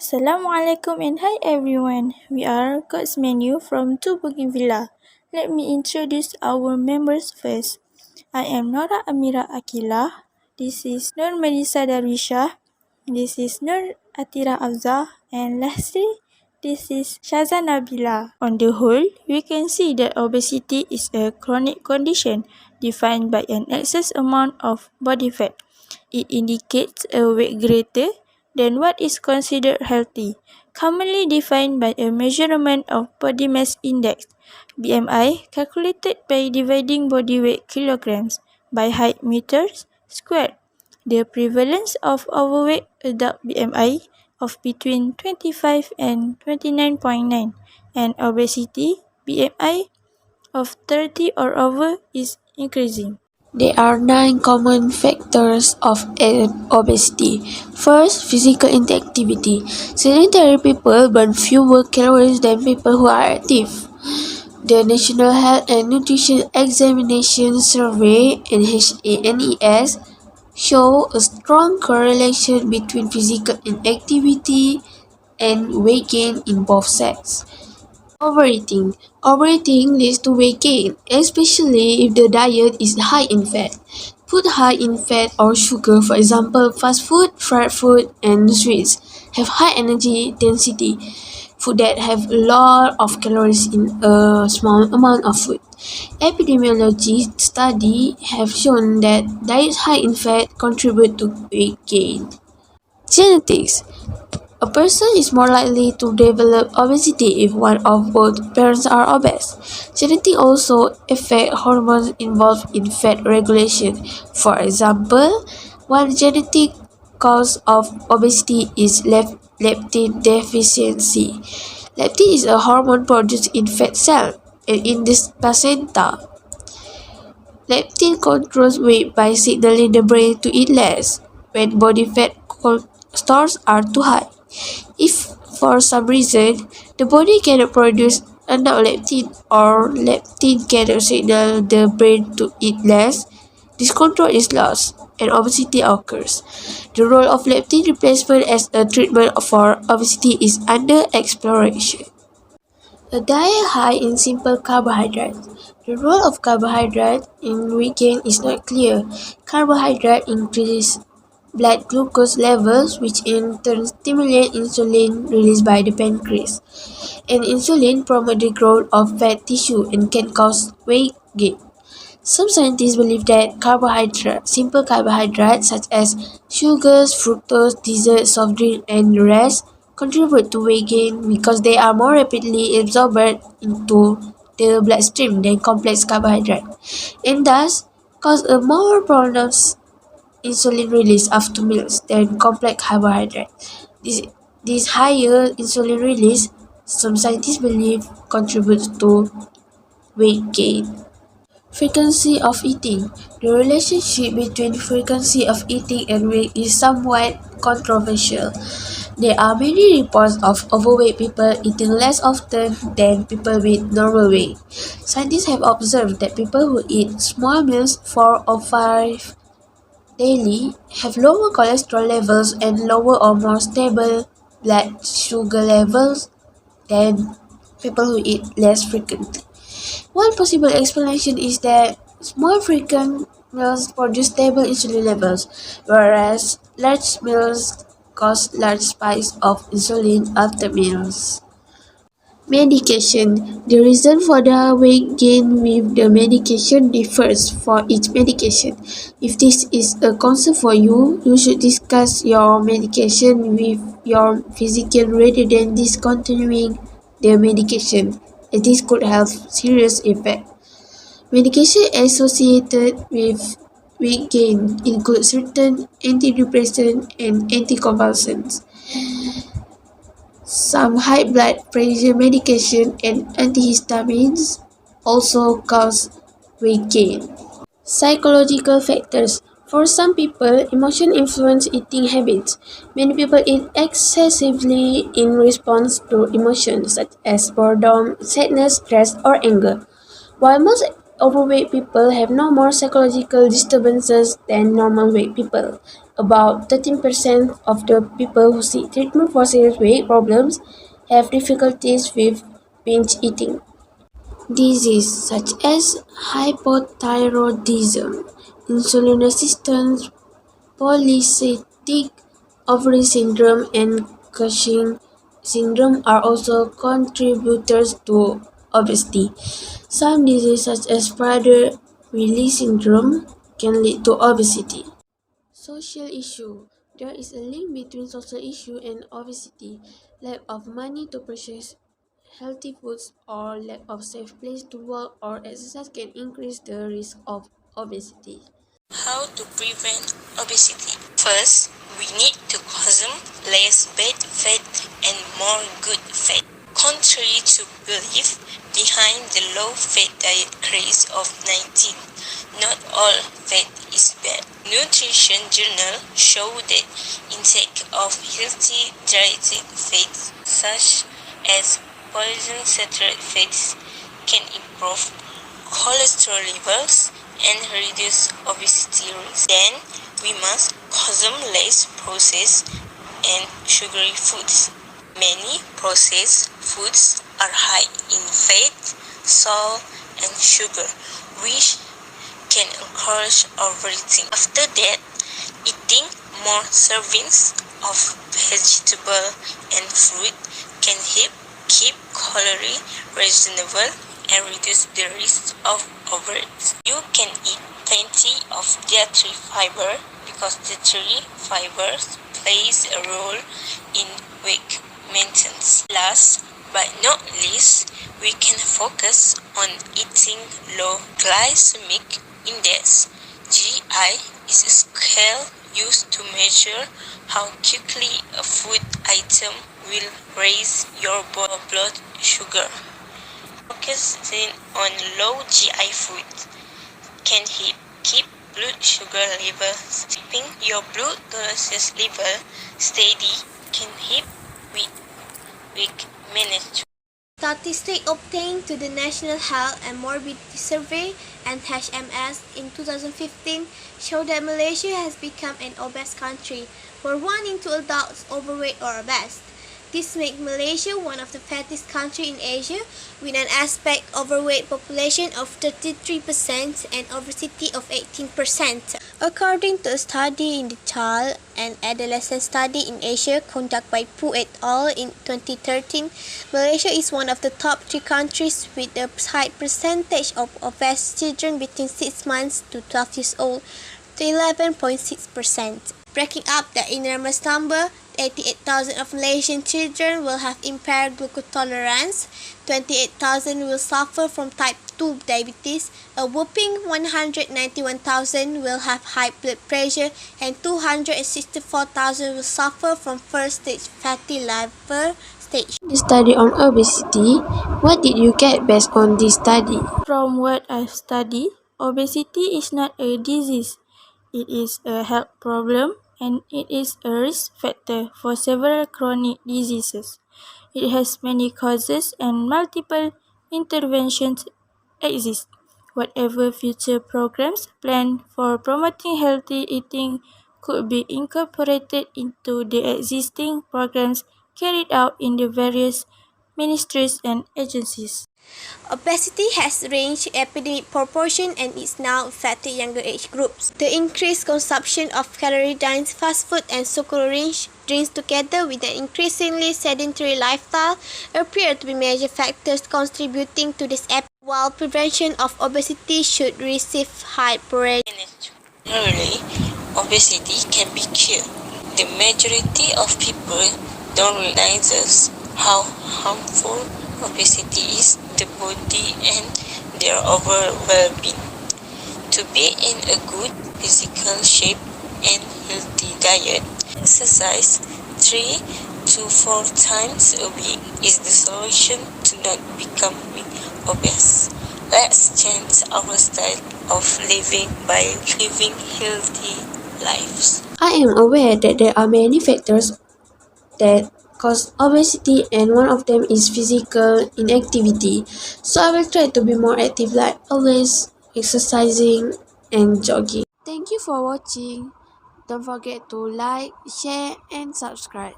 Assalamualaikum and hi everyone. We are Coach Menu from Bougainvillea. Let me introduce our members first. I am Nora Amira Akila. This is Nur Melissa Darwisha. This is Nur Atira Afza. And lastly, this is Shaza Nabila. On the whole, we can see that obesity is a chronic condition defined by an excess amount of body fat. It indicates a weight greater than what is considered healthy, commonly defined by a measurement of body mass index (BMI) calculated by dividing body weight kilograms by height meters squared. The prevalence of overweight adult BMI of between 25 and 29.9 and obesity BMI of 30 or over is increasing. There are 9 common factors of obesity. First, physical inactivity. Sedentary people burn fewer calories than people who are active. The National Health and Nutrition Examination Survey (NHANES) show a strong correlation between physical inactivity and weight gain in both sexes. Overeating. Overeating leads to weight gain, especially if the diet is high in fat. Food high in fat or sugar, for example, fast food, fried food, and sweets, have high energy density. Food that have a lot of calories in a small amount of food. Epidemiology studies have shown that diets high in fat contribute to weight gain. Genetics. A person is more likely to develop obesity if one of both parents are obese. Genetics also affect hormones involved in fat regulation. For example, one genetic cause of obesity is leptin deficiency. Leptin is a hormone produced in fat cells and in the placenta. Leptin controls weight by signaling the brain to eat less when body fat stores are too high. If for some reason the body cannot produce enough leptin or leptin cannot signal the brain to eat less, this control is lost and obesity occurs. The role of leptin replacement as a treatment for obesity is under exploration. A diet high in simple carbohydrates. The role of carbohydrate in weight gain is not clear. Carbohydrate increase blood glucose levels, which in turn stimulate insulin released by the pancreas. And insulin promotes the growth of fat tissue and can cause weight gain. Some scientists believe that simple carbohydrates such as sugars, fructose, desserts, soft drink, and the rest contribute to weight gain because they are more rapidly absorbed into the bloodstream than complex carbohydrates, and thus cause a more pronounced insulin release after meals than complex carbohydrates. This higher insulin release, some scientists believe, contributes to weight gain. Frequency of eating. The relationship between frequency of eating and weight is somewhat controversial. There are many reports of overweight people eating less often than people with normal weight. Scientists have observed that people who eat small meals 4 or 5 daily have lower cholesterol levels and lower or more stable blood sugar levels than people who eat less frequently. One possible explanation is that small frequent meals produce stable insulin levels, whereas large meals cause large spikes of insulin after meals. Medication. The reason for the weight gain with the medication differs for each medication. If this is a concern for you, you should discuss your medication with your physician rather than discontinuing the medication, as this could have serious effect. Medication associated with weight gain include certain antidepressants and anticonvulsants. Some high blood pressure medication and antihistamines also cause weight gain. Psychological factors. For some people, emotion influence eating habits. Many people eat excessively in response to emotions such as boredom, sadness, stress, or anger. While most overweight people have no more psychological disturbances than normal weight people. About 13% of the people who seek treatment for serious weight problems have difficulties with binge eating. Diseases such as hypothyroidism, insulin resistance, polycystic ovary syndrome, and Cushing syndrome are also contributors to obesity. Some diseases such as Prader-Willi syndrome can lead to obesity. Social issue. There is a link between social issue and obesity. Lack of money to purchase healthy foods or lack of safe place to work or exercise can increase the risk of obesity. How to prevent obesity? First, we need to consume less bad fat and more good fat. Contrary to belief behind the low-fat diet craze of 19, not all fat is bad. Nutrition journal show that intake of healthy dieting fats such as polyunsaturated fats can improve cholesterol levels and reduce obesity risk. Then we must consume less processed and sugary foods. Many processed foods are high in fat, salt, and sugar, which can encourage overeating. After that, eating more servings of vegetable and fruit can help keep calorie reasonable and reduce the risk of overeating. You can eat plenty of dietary fiber because dietary fibers plays a role in weight maintenance. Last but not least, we can focus on eating low glycemic index. GI is a scale used to measure how quickly a food item will raise your blood sugar. Focusing on low GI food can help keep blood sugar levels. Keeping your blood glucose level steady can help with weight management. Statistics obtained to the National Health and Morbidity Survey (NHMS) in 2015 show that Malaysia has become an obese country, where 1 in 2 adults overweight or obese. This makes Malaysia one of the fattest countries in Asia, with an aspect overweight population of 33% and obesity of 18%. According to a study in the Child and Adolescent Study in Asia conducted by Pu et al. In 2013, Malaysia is one of the top 3 countries with a high percentage of obese children between 6 months to 12 years old, to 11.6%. Breaking up the enormous number, 88,000 of Malaysian children will have impaired glucose tolerance, 28,000 will suffer from type 2 diabetes, a whopping 191,000 will have high blood pressure, and 264,000 will suffer from first-stage fatty liver stage. The study on obesity. What did you get based on this study? From what I've studied, obesity is not a disease. It is a health problem and it is a risk factor for several chronic diseases. It has many causes and multiple interventions exist. Whatever future programs planned for promoting healthy eating could be incorporated into the existing programs carried out in the various ministries and agencies. Obesity has reached epidemic proportion and is now affecting younger age groups. The increased consumption of calorie-dense fast food and sugar-rich drinks together with an increasingly sedentary lifestyle appear to be major factors contributing to this epidemic, while prevention of obesity should receive high priority. Generally, obesity can be cured. The majority of people don't realize how harmful obesity is to the body and their overall well-being. To be in a good physical shape and healthy diet, exercise 3 to 4 times a week is the solution to not becoming obese. Let's change our style of living by living healthy lives. I am aware that there are many factors that cause obesity, and one of them is physical inactivity. So I will try to be more active like always. exercising, and jogging. Thank you for watching. Don't forget to like, share, and subscribe.